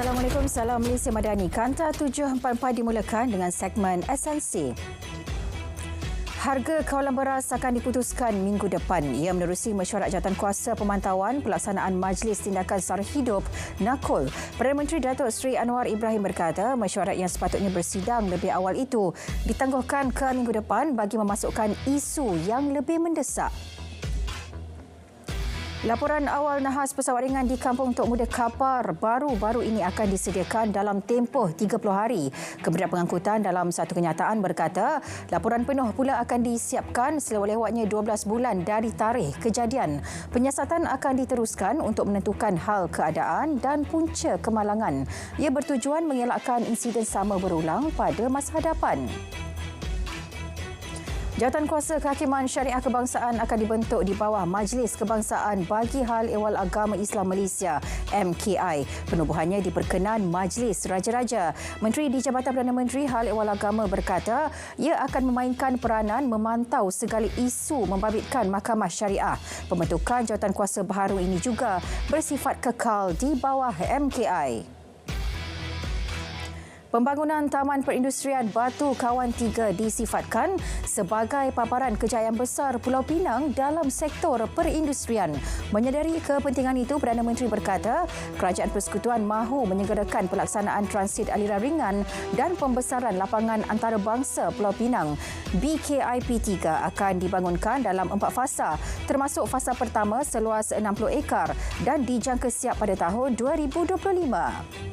Assalamualaikum, salam Malaysia Madani. Kanta 744 dimulakan dengan segmen esensi. Harga kawalan beras akan diputuskan minggu depan. Ia menerusi mesyuarat jawatankuasa pemantauan pelaksanaan Majlis Tindakan Sara Hidup (NAKOL). Perdana Menteri Datuk Seri Anwar Ibrahim berkata mesyuarat yang sepatutnya bersidang lebih awal itu ditangguhkan ke minggu depan bagi memasukkan isu yang lebih mendesak. Laporan awal nahas pesawat ringan di Kampung Tok Muda Kapar baru-baru ini akan disediakan dalam tempoh 30 hari. Kementerian Pengangkutan dalam satu kenyataan berkata, laporan penuh pula akan disiapkan selewat-lewatnya 12 bulan dari tarikh kejadian. Penyiasatan akan diteruskan untuk menentukan hal keadaan dan punca kemalangan. Ia bertujuan mengelakkan insiden sama berulang pada masa hadapan. Jawatankuasa Kehakiman Syariah Kebangsaan akan dibentuk di bawah Majlis Kebangsaan bagi Hal Ehwal Agama Islam Malaysia (MKI). Penubuhannya diperkenan Majlis Raja-Raja. Menteri di Jabatan Perdana Menteri Hal Ehwal Agama berkata ia akan memainkan peranan memantau segala isu membabitkan Mahkamah Syariah. Pembentukan jawatankuasa baharu ini juga bersifat kekal di bawah MKI. Pembangunan Taman Perindustrian Batu Kawan 3 disifatkan sebagai paparan kejayaan besar Pulau Pinang dalam sektor perindustrian. Menyedari kepentingan itu, Perdana Menteri berkata Kerajaan Persekutuan mahu menyegerakan pelaksanaan transit aliran ringan dan pembesaran lapangan antarabangsa Pulau Pinang. BKIP 3 akan dibangunkan dalam 4 fasa, termasuk fasa pertama seluas 60 ekar dan dijangka siap pada tahun 2025.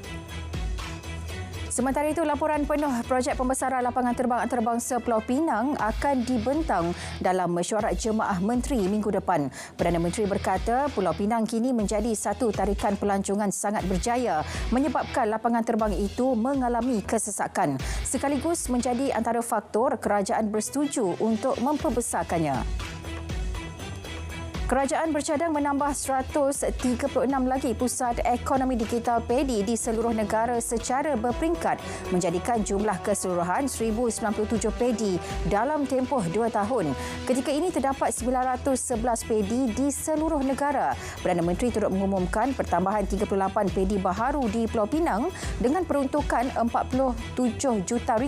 Sementara itu, laporan penuh projek pembesaran lapangan terbang antarabangsa Pulau Pinang akan dibentang dalam mesyuarat Jemaah Menteri minggu depan. Perdana Menteri berkata Pulau Pinang kini menjadi satu tarikan pelancongan sangat berjaya menyebabkan lapangan terbang itu mengalami kesesakan. Sekaligus menjadi antara faktor kerajaan bersetuju untuk memperbesarkannya. Kerajaan bercadang menambah 136 lagi pusat ekonomi digital PADI di seluruh negara secara berperingkat, menjadikan jumlah keseluruhan 1,097 PADI dalam tempoh 2 tahun. Ketika ini terdapat 911 PADI di seluruh negara. Perdana Menteri turut mengumumkan pertambahan 38 PADI baharu di Pulau Pinang dengan peruntukan RM47 juta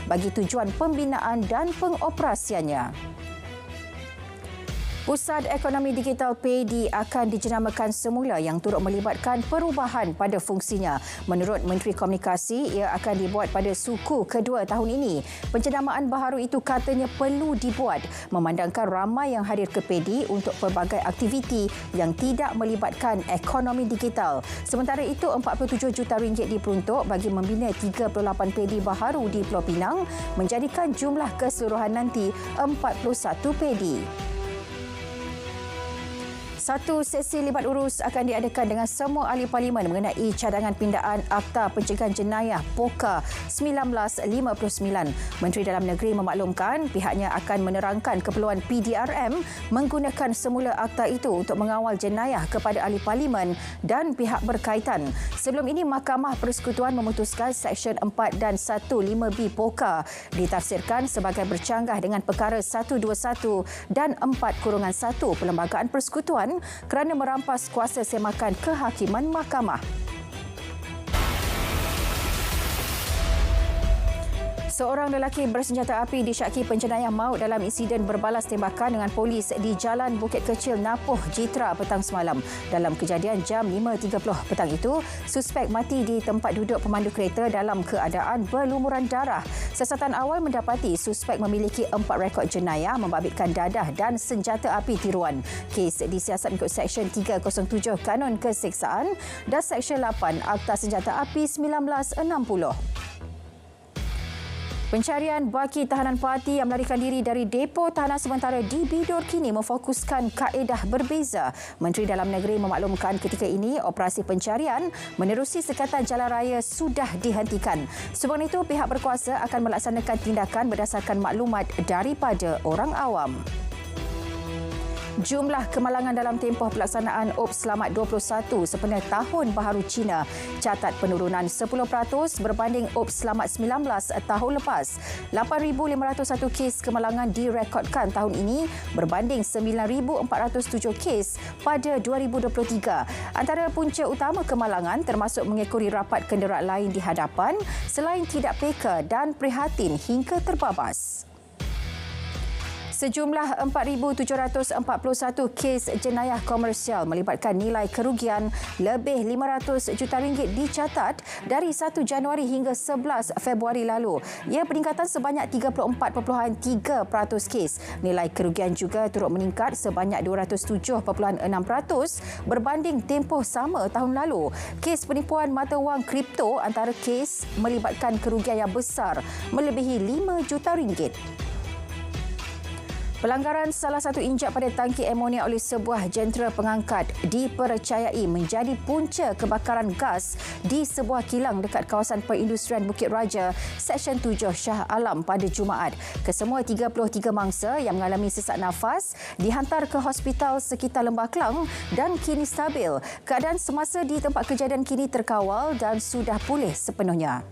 bagi tujuan pembinaan dan pengoperasiannya. Pusat Ekonomi Digital PADI akan dijenamakan semula yang turut melibatkan perubahan pada fungsinya. Menurut Menteri Komunikasi, ia akan dibuat pada suku kedua tahun ini. Penjenamaan baharu itu katanya perlu dibuat memandangkan ramai yang hadir ke PADI untuk pelbagai aktiviti yang tidak melibatkan ekonomi digital. Sementara itu, RM47 juta diperuntuk bagi membina 38 PADI baharu di Pulau Pinang, menjadikan jumlah keseluruhan nanti 41 PADI. Satu sesi libat urus akan diadakan dengan semua ahli parlimen mengenai cadangan pindaan Akta Pencegahan Jenayah POKA 1959. Menteri Dalam Negeri memaklumkan pihaknya akan menerangkan keperluan PDRM menggunakan semula akta itu untuk mengawal jenayah kepada ahli parlimen dan pihak berkaitan. Sebelum ini, Mahkamah Persekutuan memutuskan Seksyen 4 dan 15B POKA ditafsirkan sebagai bercanggah dengan perkara 121 dan 4-1 Perlembagaan Persekutuan kerana merampas kuasa semakan kehakiman mahkamah. Seorang lelaki bersenjata api disyaki penjenayah maut dalam insiden berbalas tembakan dengan polis di Jalan Bukit Kecil, Napoh, Jitra petang semalam. Dalam kejadian jam 5.30 petang itu, suspek mati di tempat duduk pemandu kereta dalam keadaan berlumuran darah. Siasatan awal mendapati suspek memiliki 4 rekod jenayah membabitkan dadah dan senjata api tiruan. Kes disiasat mengikut Seksyen 307 Kanun Keseksaan dan Seksyen 8 Akta Senjata Api 1960. Pencarian baki tahanan parti yang melarikan diri dari depo tahanan sementara di Bidor kini memfokuskan kaedah berbeza. Menteri Dalam Negeri memaklumkan ketika ini operasi pencarian menerusi sekatan jalan raya sudah dihentikan. Sebelum itu, pihak berkuasa akan melaksanakan tindakan berdasarkan maklumat daripada orang awam. Jumlah kemalangan dalam tempoh pelaksanaan UPS Selamat 21 sempena Tahun Baharu Cina catat penurunan 10% berbanding UPS Selamat 19 tahun lepas. 8,501 kes kemalangan direkodkan tahun ini berbanding 9,407 kes pada 2023. Antara punca utama kemalangan termasuk mengekori rapat kenderaan lain di hadapan selain tidak peka dan prihatin hingga terbabas. Sejumlah 4,741 kes jenayah komersial melibatkan nilai kerugian lebih RM500 juta dicatat dari 1 Januari hingga 11 Februari lalu. Ia peningkatan sebanyak 34.3% kes. Nilai kerugian juga turut meningkat sebanyak 207.6% berbanding tempoh sama tahun lalu. Kes penipuan mata wang kripto antara kes melibatkan kerugian yang besar melebihi RM5 juta. Pelanggaran salah satu injap pada tangki amonia oleh sebuah jentera pengangkat dipercayai menjadi punca kebakaran gas di sebuah kilang dekat kawasan perindustrian Bukit Raja, Seksyen 7 Shah Alam pada Jumaat. Kesemua 33 mangsa yang mengalami sesak nafas dihantar ke hospital sekitar Lembah Kelang dan kini stabil. Keadaan semasa di tempat kejadian kini terkawal dan sudah pulih sepenuhnya.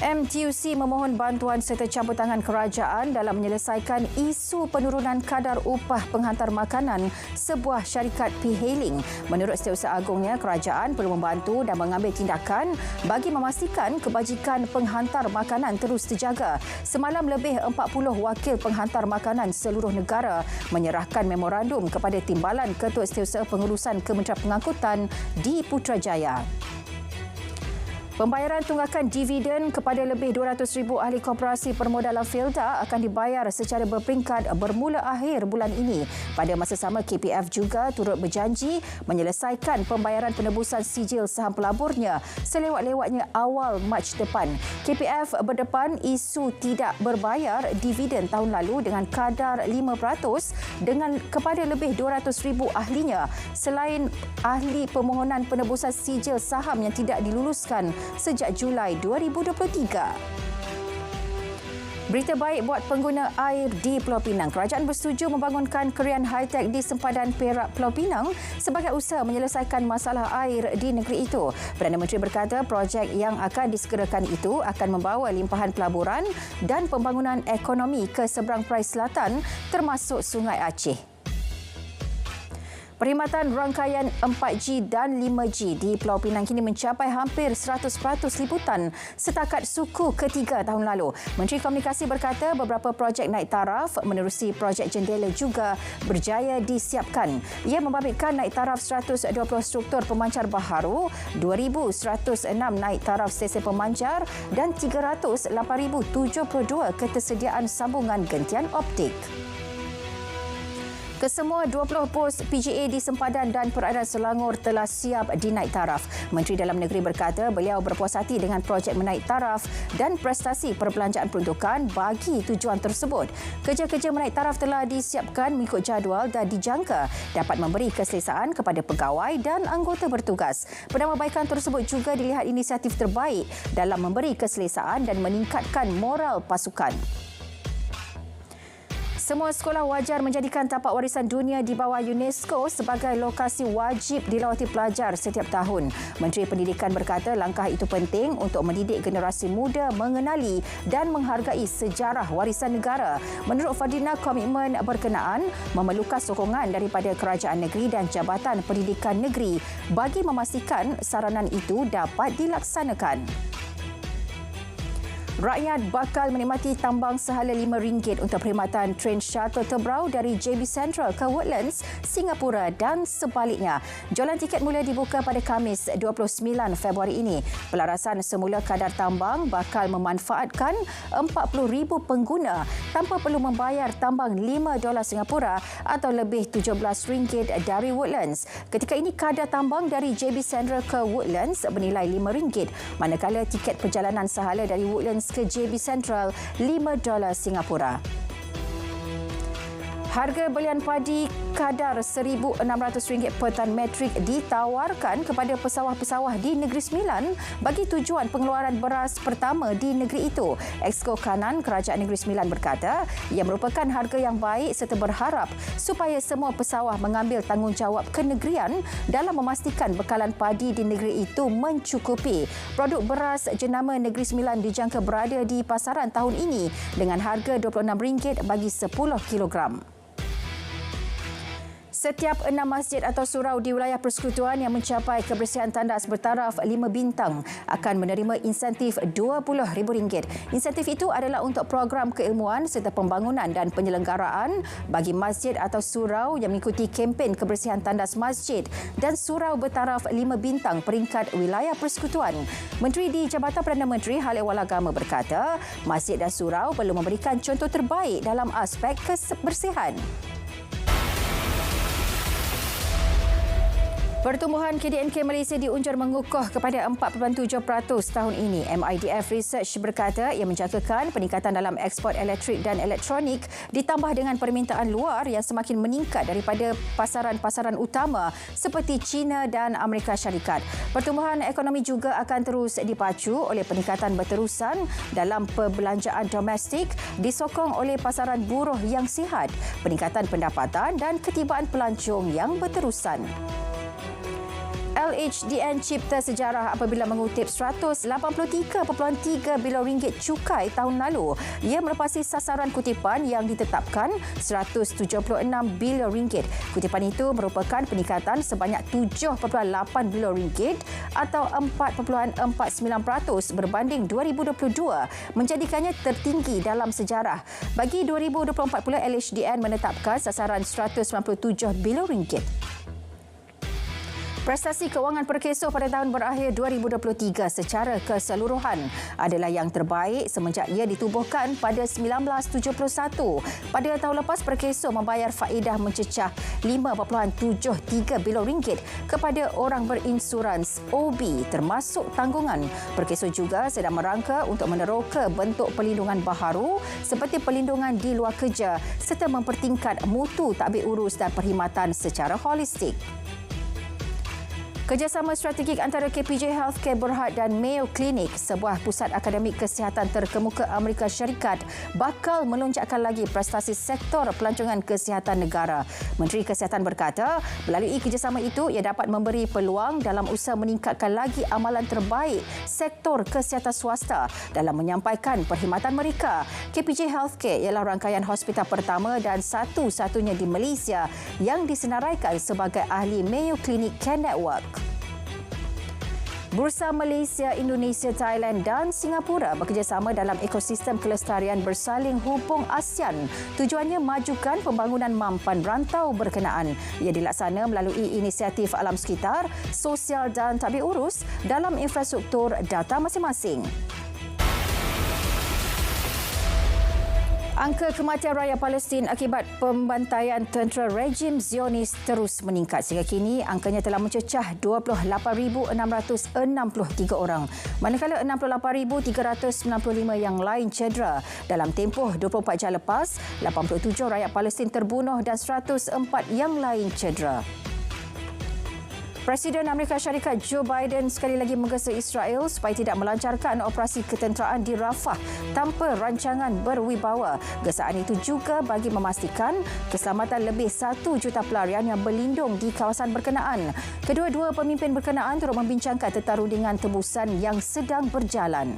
MTUC memohon bantuan serta campur tangan kerajaan dalam menyelesaikan isu penurunan kadar upah penghantar makanan sebuah syarikat P-Hailing. Menurut Setiausaha Agungnya, kerajaan perlu membantu dan mengambil tindakan bagi memastikan kebajikan penghantar makanan terus terjaga. Semalam lebih 40 wakil penghantar makanan seluruh negara menyerahkan memorandum kepada Timbalan Ketua Setiausaha Pengurusan Kementerian Pengangkutan di Putrajaya. Pembayaran tunggakan dividen kepada lebih 200,000 ahli koperasi permodalan Felda akan dibayar secara berperingkat bermula akhir bulan ini. Pada masa sama, KPF juga turut berjanji menyelesaikan pembayaran penebusan sijil saham pelaburnya selewat-lewatnya awal Mac depan. KPF berdepan isu tidak berbayar dividen tahun lalu dengan kadar 5% dengan kepada lebih 200,000 ahlinya selain ahli permohonan penebusan sijil saham yang tidak diluluskan sejak Julai 2023. Berita baik buat pengguna air di Pulau Pinang. Kerajaan bersetuju membangunkan kerian high-tech di sempadan Perak Pulau Pinang sebagai usaha menyelesaikan masalah air di negeri itu. Perdana Menteri berkata projek yang akan disegerakan itu akan membawa limpahan pelaburan dan pembangunan ekonomi ke seberang Perai Selatan termasuk Sungai Aceh. Perkhidmatan rangkaian 4G dan 5G di Pulau Pinang kini mencapai hampir 100% liputan setakat suku ketiga tahun lalu. Menteri Komunikasi berkata beberapa projek naik taraf menerusi projek jendela juga berjaya disiapkan. Ia membabitkan naik taraf 120 struktur pemancar baharu, 2,106 naik taraf stesen pemancar dan 308,072 ketersediaan sambungan gentian optik. Kesemua 20 pos PGA di sempadan dan perairan Selangor telah siap dinaik taraf. Menteri Dalam Negeri berkata beliau berpuas hati dengan projek menaik taraf dan prestasi perbelanjaan peruntukan bagi tujuan tersebut. Kerja-kerja menaik taraf telah disiapkan mengikut jadual dan dijangka dapat memberi keselesaan kepada pegawai dan anggota bertugas. Penambahbaikan tersebut juga dilihat inisiatif terbaik dalam memberi keselesaan dan meningkatkan moral pasukan. Semua sekolah wajar menjadikan tapak warisan dunia di bawah UNESCO sebagai lokasi wajib dilawati pelajar setiap tahun. Menteri Pendidikan berkata langkah itu penting untuk mendidik generasi muda mengenali dan menghargai sejarah warisan negara. Menurut Fadina, komitmen berkenaan memerlukan sokongan daripada kerajaan negeri dan Jabatan Pendidikan Negeri bagi memastikan saranan itu dapat dilaksanakan. Rakyat bakal menikmati tambang sehala RM5 untuk perkhidmatan tren shuttle Tebrau dari JB Central ke Woodlands, Singapura dan sebaliknya. Jualan tiket mula dibuka pada Khamis 29 Februari ini. Pelarasan semula kadar tambang bakal memanfaatkan 40,000 pengguna tanpa perlu membayar tambang $5 Singapura atau lebih RM17 dari Woodlands. Ketika ini kadar tambang dari JB Central ke Woodlands bernilai RM5, manakala tiket perjalanan sehala dari Woodlands ke JB Central $5 Singapura. Harga belian padi kadar RM1,600 per tan metrik ditawarkan kepada pesawah-pesawah di Negeri Sembilan bagi tujuan pengeluaran beras pertama di negeri itu. Exco Kanan Kerajaan Negeri Sembilan berkata ia merupakan harga yang baik serta berharap supaya semua pesawah mengambil tanggungjawab kenegerian dalam memastikan bekalan padi di negeri itu mencukupi. Produk beras jenama Negeri Sembilan dijangka berada di pasaran tahun ini dengan harga RM26 bagi 10 kilogram. Setiap 6 masjid atau surau di wilayah persekutuan yang mencapai kebersihan tandas bertaraf 5 bintang akan menerima insentif RM20,000. Insentif itu adalah untuk program keilmuan serta pembangunan dan penyelenggaraan bagi masjid atau surau yang mengikuti kempen kebersihan tandas masjid dan surau bertaraf 5 bintang peringkat wilayah persekutuan. Menteri di Jabatan Perdana Menteri Hal Ehwal Agama berkata, masjid dan surau perlu memberikan contoh terbaik dalam aspek kebersihan. Pertumbuhan KDNK Malaysia diunjur mengukuh kepada 4.7% tahun ini. MIDF Research berkata ia menjangkakan peningkatan dalam ekspor elektrik dan elektronik ditambah dengan permintaan luar yang semakin meningkat daripada pasaran-pasaran utama seperti China dan Amerika Syarikat. Pertumbuhan ekonomi juga akan terus dipacu oleh peningkatan berterusan dalam perbelanjaan domestik disokong oleh pasaran buruh yang sihat, peningkatan pendapatan dan ketibaan pelancong yang berterusan. LHDN cipta sejarah apabila mengutip RM183.3 bilion cukai tahun lalu. Ia melepasi sasaran kutipan yang ditetapkan RM176 bilion. Kutipan itu merupakan peningkatan sebanyak RM7.8 bilion atau 4.49% berbanding 2022, menjadikannya tertinggi dalam sejarah. Bagi 2024 pula, LHDN menetapkan sasaran RM197 bilion. Prestasi kewangan perkeso pada tahun berakhir 2023 secara keseluruhan adalah yang terbaik semenjak ia ditubuhkan pada 1971. Pada tahun lepas, perkeso membayar faedah mencecah RM5.73 bilion kepada orang berinsurans OB termasuk tanggungan. Perkeso juga sedang merangka untuk meneroka bentuk perlindungan baharu seperti perlindungan di luar kerja serta mempertingkat mutu tadbir urus dan perkhidmatan secara holistik. Kerjasama strategik antara KPJ Healthcare Berhad dan Mayo Clinic, sebuah pusat akademik kesihatan terkemuka Amerika Syarikat, bakal melonjakkan lagi prestasi sektor pelancongan kesihatan negara. Menteri Kesihatan berkata, melalui kerjasama itu ia dapat memberi peluang dalam usaha meningkatkan lagi amalan terbaik sektor kesihatan swasta dalam menyampaikan perkhidmatan mereka. KPJ Healthcare ialah rangkaian hospital pertama dan satu-satunya di Malaysia yang disenaraikan sebagai ahli Mayo Clinic Care Network. Bursa Malaysia, Indonesia, Thailand dan Singapura bekerjasama dalam ekosistem kelestarian bersaling hubung ASEAN. Tujuannya majukan pembangunan mampan rantau berkenaan. Ia dilaksana melalui inisiatif alam sekitar, sosial dan tadbir urus dalam infrastruktur data masing-masing. Angka kematian rakyat Palestin akibat pembantaian tentera rejim Zionis terus meningkat. Sehingga kini angkanya telah mencecah 28,663 orang. Manakala 68,395 yang lain cedera. Dalam tempoh 24 jam lepas, 87 rakyat Palestin terbunuh dan 104 yang lain cedera. Presiden Amerika Syarikat Joe Biden sekali lagi menggesa Israel supaya tidak melancarkan operasi ketenteraan di Rafah tanpa rancangan berwibawa. Gesaan itu juga bagi memastikan keselamatan lebih 1 juta pelarian yang berlindung di kawasan berkenaan. Kedua-dua pemimpin berkenaan turut membincangkan tentang rundingan tebusan yang sedang berjalan.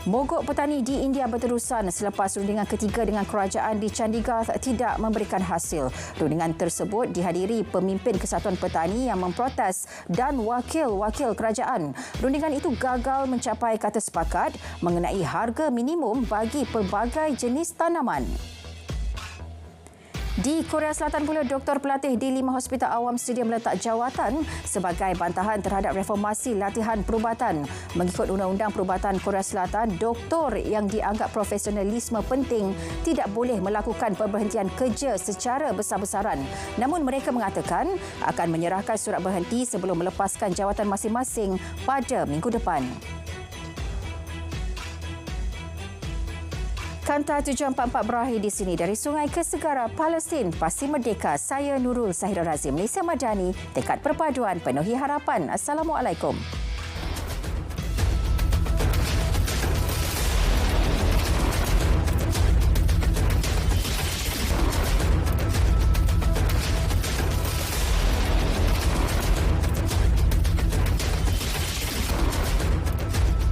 Mogok petani di India berterusan selepas rundingan ketiga dengan kerajaan di Chandigarh tidak memberikan hasil. Rundingan tersebut dihadiri pemimpin Kesatuan Petani yang memprotes dan wakil-wakil kerajaan. Rundingan itu gagal mencapai kata sepakat mengenai harga minimum bagi pelbagai jenis tanaman. Di Korea Selatan pula, doktor pelatih di 5 hospital awam sedia meletak jawatan sebagai bantahan terhadap reformasi latihan perubatan. Mengikut Undang-Undang Perubatan Korea Selatan, doktor yang dianggap profesionalisme penting tidak boleh melakukan pemberhentian kerja secara besar-besaran. Namun mereka mengatakan akan menyerahkan surat berhenti sebelum melepaskan jawatan masing-masing pada minggu depan. Kanta 744 berakhir di sini. Dari sungai ke segara Palestin, pasti merdeka. Saya Nurul Sahira Razim, Malaysia Madani, tekad perpaduan penuhi harapan. Assalamualaikum.